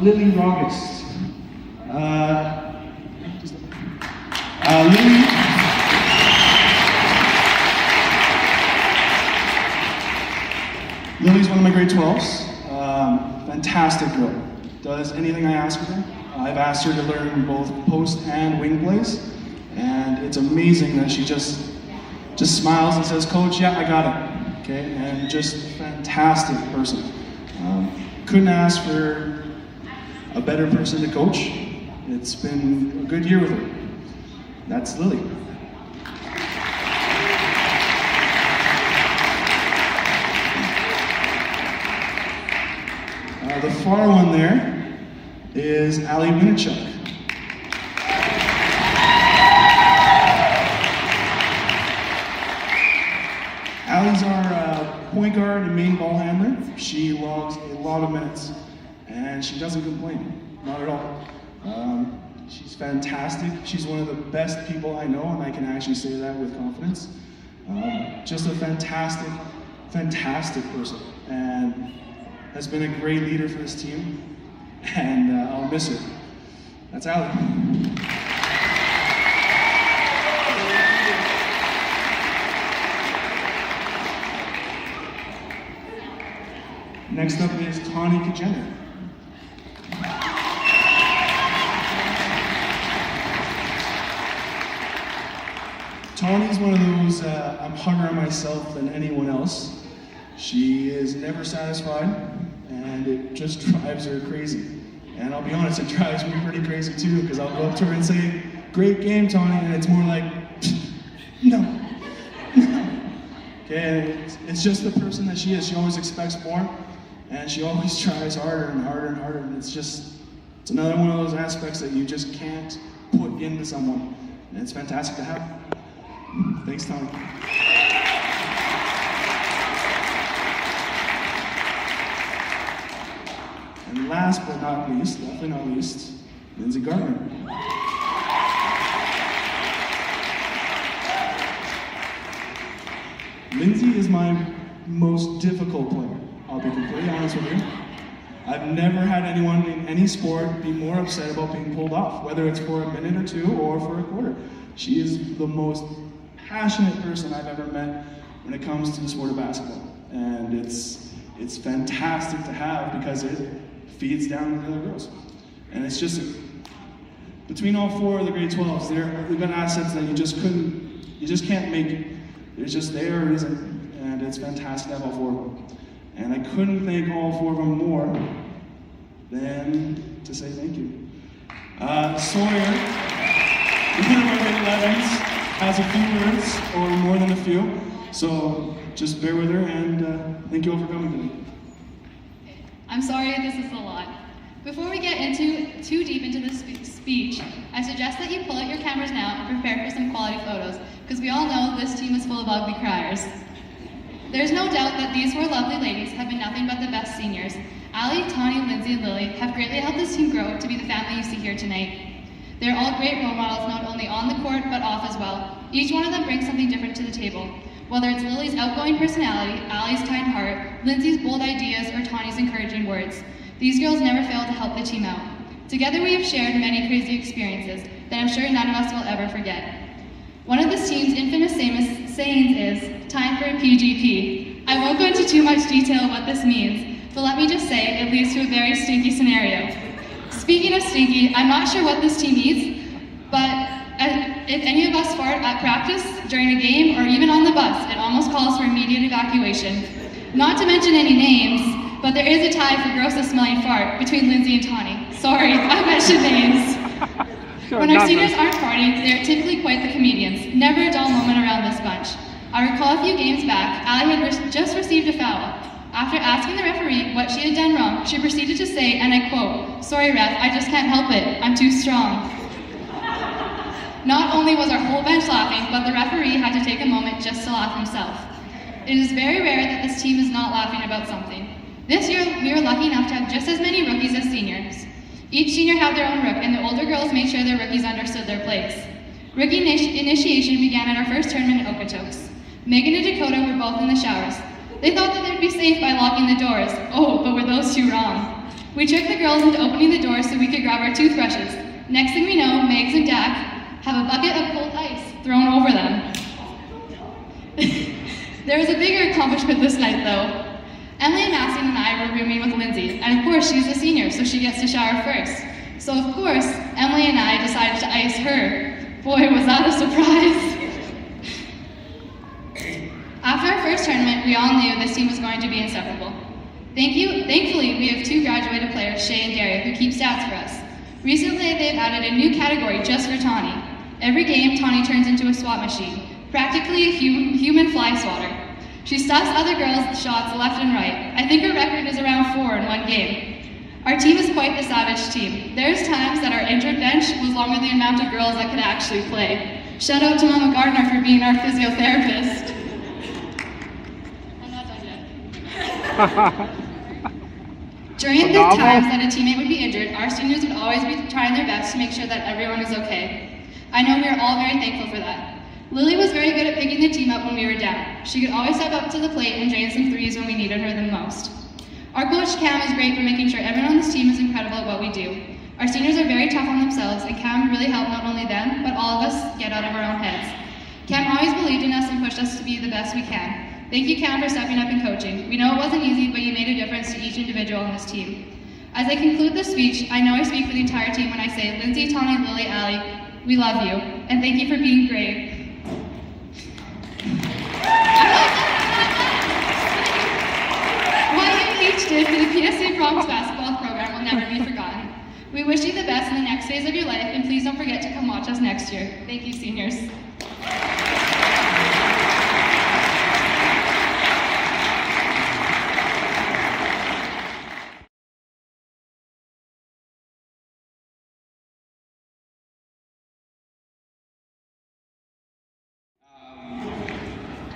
Lily August. Lily. Lily's one of my grade 12s. Fantastic girl. Does anything I ask of her. I've asked her to learn both post and wing plays, and it's amazing that she just smiles and says, "Coach, yeah, I got it." Okay, and just fantastic person. Couldn't ask for a better person to coach. It's been a good year with her. That's Lily. The far one there is Ali Winnichuk. Ali's our point guard and main ball handler. She logs a lot of minutes, and she doesn't complain, not at all. She's fantastic. She's one of the best people I know, and I can actually say that with confidence. Just a fantastic, fantastic person, and has been a great leader for this team, and I'll miss her. That's Ali. Next up is Tawny Kajener. Tawny's one of those, I'm harder on myself than anyone else. She is never satisfied, and it just drives her crazy. And I'll be honest, it drives me pretty crazy too, because I'll go up to her and say, "Great game, Tawny," and it's more like, no. Okay, it's just the person that she is. She always expects more, and she always tries harder and harder and harder, and it's another one of those aspects that you just can't put into someone, and it's fantastic to have. Thanks, Tawny. And last but not least, definitely not least, Lindsay Gardner. Lindsay is my most difficult player. I'll be completely honest with you. I've never had anyone in any sport be more upset about being pulled off, whether it's for a minute or two or for a quarter. She is the most passionate person I've ever met when it comes to the sport of basketball. And it's fantastic to have because it feeds down to the other girls. And it's just, between all four of the grade 12s, they've got assets that you just can't make. They're just there or isn't. And it's fantastic to have all four of them. And I couldn't thank all four of them more than to say thank you. Sawyer, one of our grade 11s, has a few words, or more than a few. So just bear with her, and thank you all for coming today. I'm sorry, this is a lot. Before we get too deep into this speech, I suggest that you pull out your cameras now and prepare for some quality photos, because we all know this team is full of ugly criers. There's no doubt that these four lovely ladies have been nothing but the best seniors. Ali, Tawny, Lindsay, and Lily have greatly helped this team grow to be the family you see here tonight. They're all great role models, not only on the court, but off as well. Each one of them brings something different to the table. Whether it's Lily's outgoing personality, Ali's kind heart, Lindsay's bold ideas, or Tawny's encouraging words, these girls never fail to help the team out. Together we have shared many crazy experiences that I'm sure none of us will ever forget. One of this team's infamous sayings is, "Time for a PGP." I won't go into too much detail what this means, but let me just say it leads to a very stinky scenario. Speaking of stinky, I'm not sure what this team eats, but if any of us fart at practice, during a game, or even on the bus, it almost calls for immediate evacuation. Not to mention any names, but there is a tie for grossest smelling fart between Lindsay and Tawny. Sorry, I mentioned names. When our seniors aren't farting, they are typically quite the comedians. Never a dull moment around this bunch. I recall a few games back, Ali had just received a foul. After asking the referee what she had done wrong, she proceeded to say, and I quote, "Sorry ref, I just can't help it, I'm too strong." Not only was our whole bench laughing, but the referee had to take a moment just to laugh himself. It is very rare that this team is not laughing about something. This year, we were lucky enough to have just as many rookies as seniors. Each senior had their own rook, and the older girls made sure their rookies understood their place. Rookie initiation began at our first tournament at Okotoks. Megan and Dakota were both in the showers. They thought that they'd be safe by locking the doors. Oh, but were those two wrong. We tricked the girls into opening the door so we could grab our toothbrushes. Next thing we know, Megs and Dak have a bucket of cold ice thrown over them. There was a bigger accomplishment this night though. Emily Massing and I were rooming with Lindsay, and of course she's a senior, so she gets to shower first. So of course, Emily and I decided to ice her. Boy, was that a surprise. After our first tournament, we all knew this team was going to be inseparable. Thankfully, we have two graduated players, Shay and Daria, who keep stats for us. Recently, they've added a new category just for Tawny. Every game, Tawny turns into a SWAT machine, practically a human fly swatter. She stuffs other girls' shots left and right. I think her record is around 4 in one game. Our team is quite the savage team. There's times that our injured bench was longer than the amount of girls that could actually play. Shout out to Mama Gardner for being our physiotherapist. I'm not done yet. During the times that a teammate would be injured, our seniors would always be trying their best to make sure that everyone is okay. I know we are all very thankful for that. Lily was very good at picking the team up when we were down. She could always step up to the plate and drain some threes when we needed her the most. Our coach Cam is great for making sure everyone on this team is incredible at what we do. Our seniors are very tough on themselves, and Cam really helped not only them, but all of us get out of our own heads. Cam always believed in us and pushed us to be the best we can. Thank you, Cam, for stepping up and coaching. We know it wasn't easy, but you made a difference to each individual on this team. As I conclude this speech, I know I speak for the entire team when I say, Lindsay, Tawny, Lily, Allie, we love you, and thank you for being great. What you each did for the PSA Bronx basketball program will never be forgotten. We wish you the best in the next phase of your life, and please don't forget to come watch us next year. Thank you, seniors.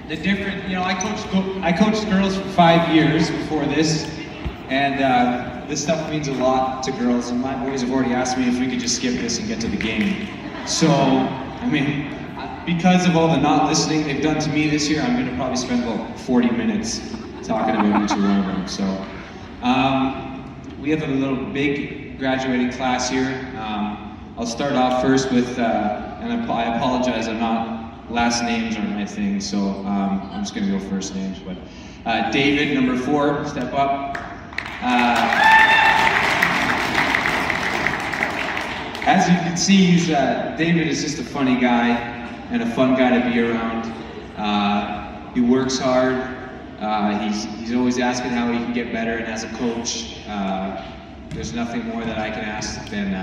The different, I coached girls for 5 years before this, and this stuff means a lot to girls, and my boys have already asked me if we could just skip this and get to the game. So, because of all the not listening they've done to me this year, I'm gonna probably spend about 40 minutes talking about each one of them. So, we have a little big graduating class here. I'll start off first with, and I apologize, I'm not, last names aren't my thing, so I'm just gonna go first names. But David, number 4, step up. As you can see, David is just a funny guy and a fun guy to be around. He works hard. He's always asking how he can get better, and as a coach, there's nothing more that I can ask than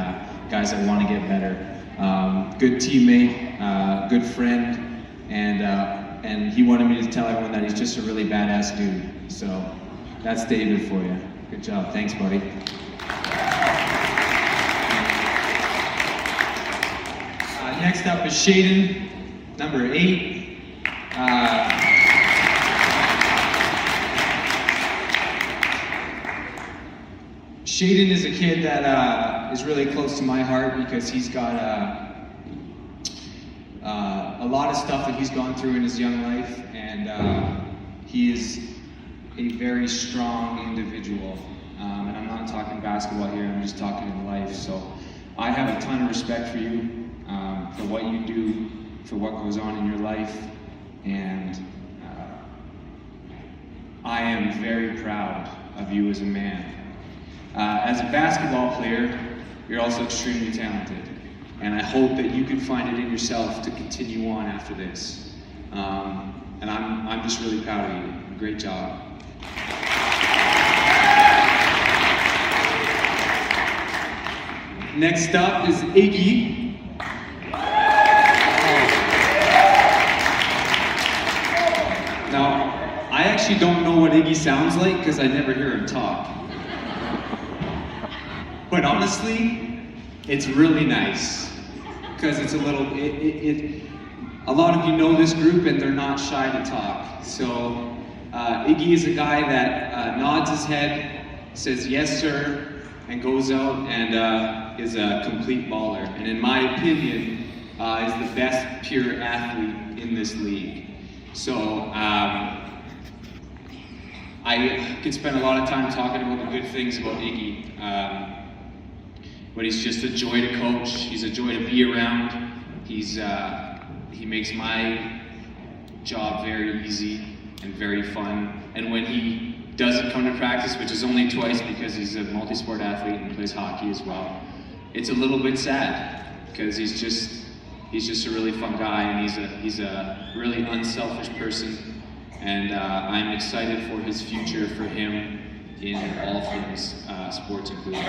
guys that want to get better. Good teammate, good friend, and he wanted me to tell everyone that he's just a really badass dude. So that's David for you. Good job. Thanks, buddy. Next up is Shaden, number 8. Shaden is a kid that is really close to my heart because he's got a lot of stuff that he's gone through in his young life, and he is a very strong individual. And I'm not talking basketball here, I'm just talking in life. So I have a ton of respect for you, for what you do, for what goes on in your life, and I am very proud of you as a man. As a basketball player, you're also extremely talented, and I hope that you can find it in yourself to continue on after this. And I'm just really proud of you. Great job. Next up is Iggy. Now, I actually don't know what Iggy sounds like because I never hear him talk. But honestly, it's really nice because it's a little, a lot of you know this group and they're not shy to talk. So Iggy is a guy that nods his head, says yes sir, and goes out and is a complete baller. And in my opinion, is the best pure athlete in this league. So I I could spend a lot of time talking about the good things about Iggy, but he's just a joy to coach. He's a joy to be around. He makes my job very easy and very fun. And when he doesn't come to practice, which is only twice because he's a multi-sport athlete and plays hockey as well, it's a little bit sad because he's just a really fun guy, and he's a really unselfish person. And I'm excited for his future for him in all things sports included.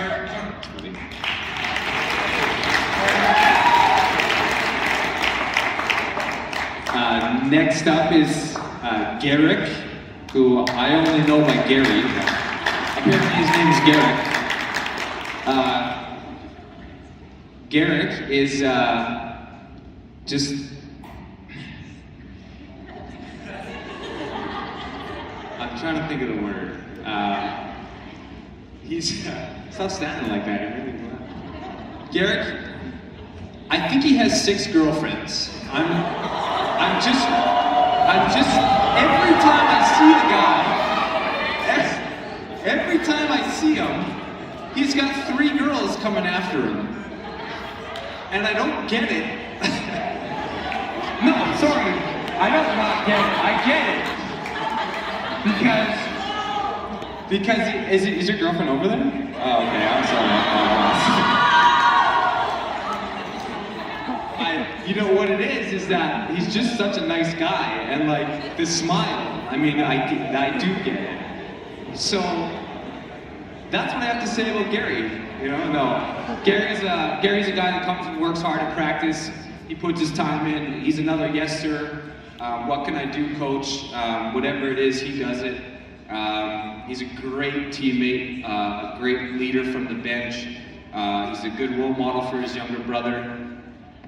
Next up is Garrick, who I only know by Gary. Apparently his name is Garrick. Garrick is just... I'm trying to think of the word. He's... stop standing like that. Garrick, I think he has 6 girlfriends. I'm just, every time I see the guy, every time I see him, he's got 3 girls coming after him. And I don't get it. No, sorry, I don't not get it, I get it. Because, is your girlfriend over there? Oh, okay, I'm sorry. You know what it is that he's just such a nice guy, and like the smile, I mean, I do get it. So that's what I have to say about Gary. You know, no, Gary's a guy that comes and works hard at practice. He puts his time in. He's another yes sir. What can I do, coach? Whatever it is, he does it. He's a great teammate, a great leader from the bench. He's a good role model for his younger brother.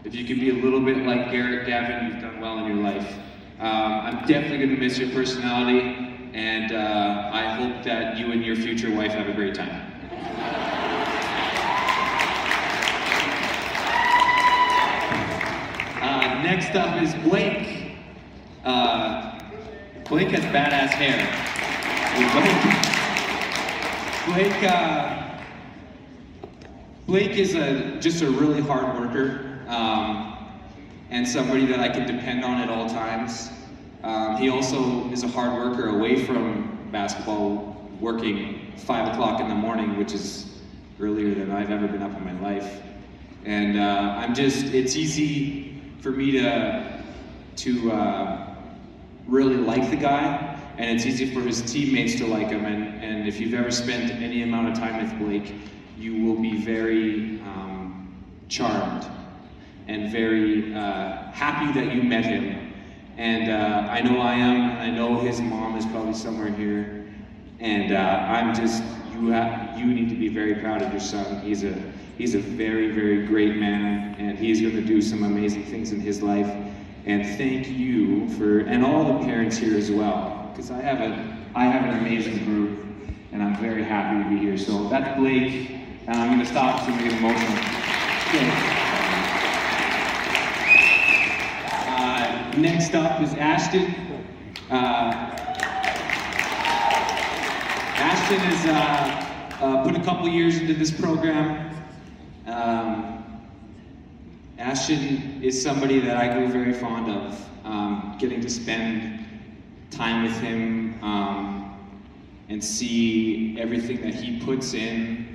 If you can be a little bit like Garrett, Gavin, you've done well in your life. I'm definitely going to miss your personality, and I hope that you and your future wife have a great time. Next up is Blake. Blake has badass hair. Blake is just a really hard worker. And somebody that I can depend on at all times. He also is a hard worker away from basketball, working 5 o'clock in the morning, which is earlier than I've ever been up in my life. And it's easy for me to really like the guy, and it's easy for his teammates to like him. And if you've ever spent any amount of time with Blake, you will be very charmed and very happy that you met him. And I know I am, and I know his mom is probably somewhere here. And you need to be very proud of your son. He's a very, very great man, and he's going to do some amazing things in his life. And thank you and all the parents here as well, because I have an amazing group, and I'm very happy to be here. So that's Blake, and I'm going to stop so we get emotional. Yeah. Next up is Ashton. Ashton has put a couple years into this program. Ashton is somebody that I grew very fond of. Getting to spend time with him and see everything that he puts in,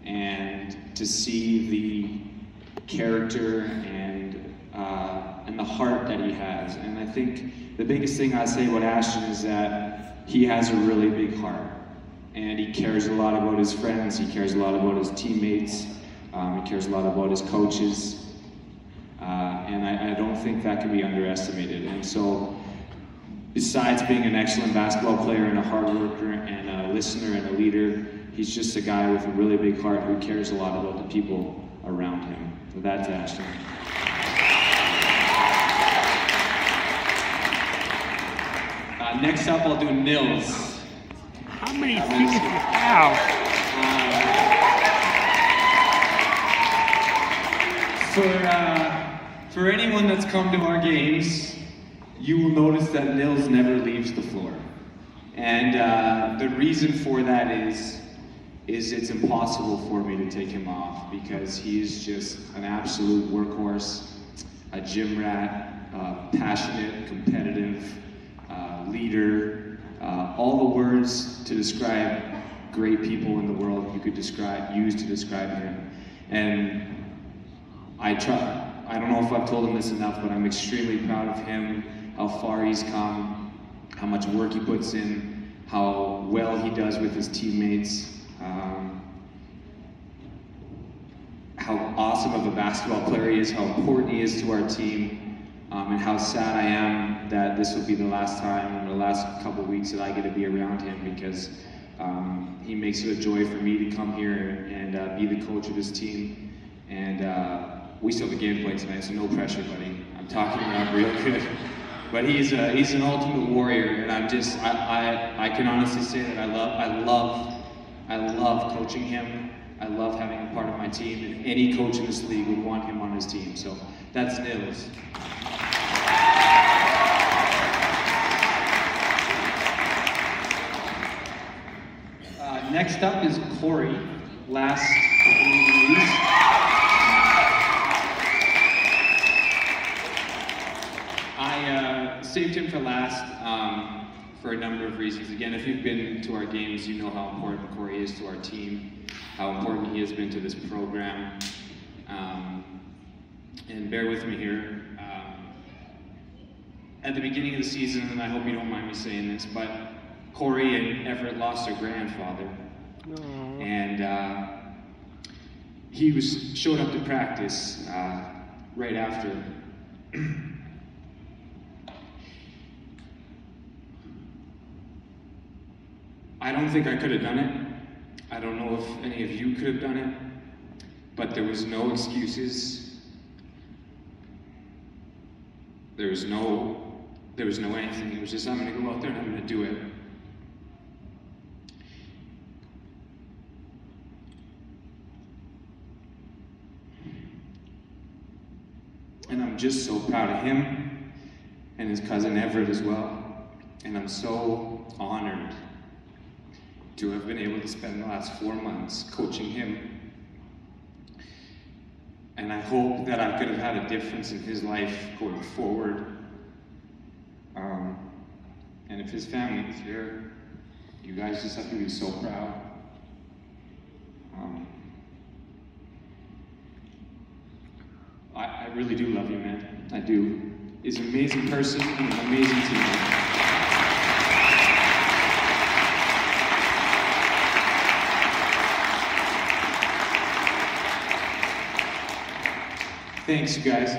and to see the character and the heart that he has. And I think the biggest thing I say about Ashton is that he has a really big heart, and he cares a lot about his friends, he cares a lot about his teammates, he cares a lot about his coaches, and I don't think that can be underestimated. And so, besides being an excellent basketball player and a hard worker and a listener and a leader, he's just a guy with a really big heart who cares a lot about the people around him. So that's Ashton. Next up, I'll do Nils. How many feet do you have? For anyone that's come to our games, you will notice that Nils never leaves the floor. And the reason for that is it's impossible for me to take him off because he is just an absolute workhorse, a gym rat, passionate, competitive, leader, all the words to describe great people in the world you could use to describe him. And I don't know if I've told him this enough, but I'm extremely proud of him, how far he's come, how much work he puts in, how well he does with his teammates, how awesome of a basketball player he is, how important he is to our team, and how sad I am that this will be the last time or the last couple of weeks that I get to be around him because he makes it a joy for me to come here and be the coach of this team. And we still have a game play tonight, so no pressure, buddy. I'm talking around real good. But he's an ultimate warrior, and I can honestly say that I love coaching him. I love having him part of my team, and any coach in this league would want him on his team. So that's Nils. Next up is Corey. Last but not least. I saved him for last for a number of reasons. Again, if you've been to our games, you know how important Corey is to our team, how important he has been to this program. And bear with me here. At the beginning of the season, and I hope you don't mind me saying this, but Corey and Everett lost their grandfather. Aww. And he showed up to practice right after. I don't think I could have done it. I don't know if any of you could have done it, but there was no excuses. There was no anything. It was just, I'm gonna go out there and I'm gonna do it. And I'm just so proud of him and his cousin Everett as well. And I'm so honored to have been able to spend the last 4 months coaching him. And I hope that I could have had a difference in his life going forward. And if his family is here, you guys just have to be so proud. I really do love you, man. I do. He's an amazing person and an amazing teammate. Thanks, you guys.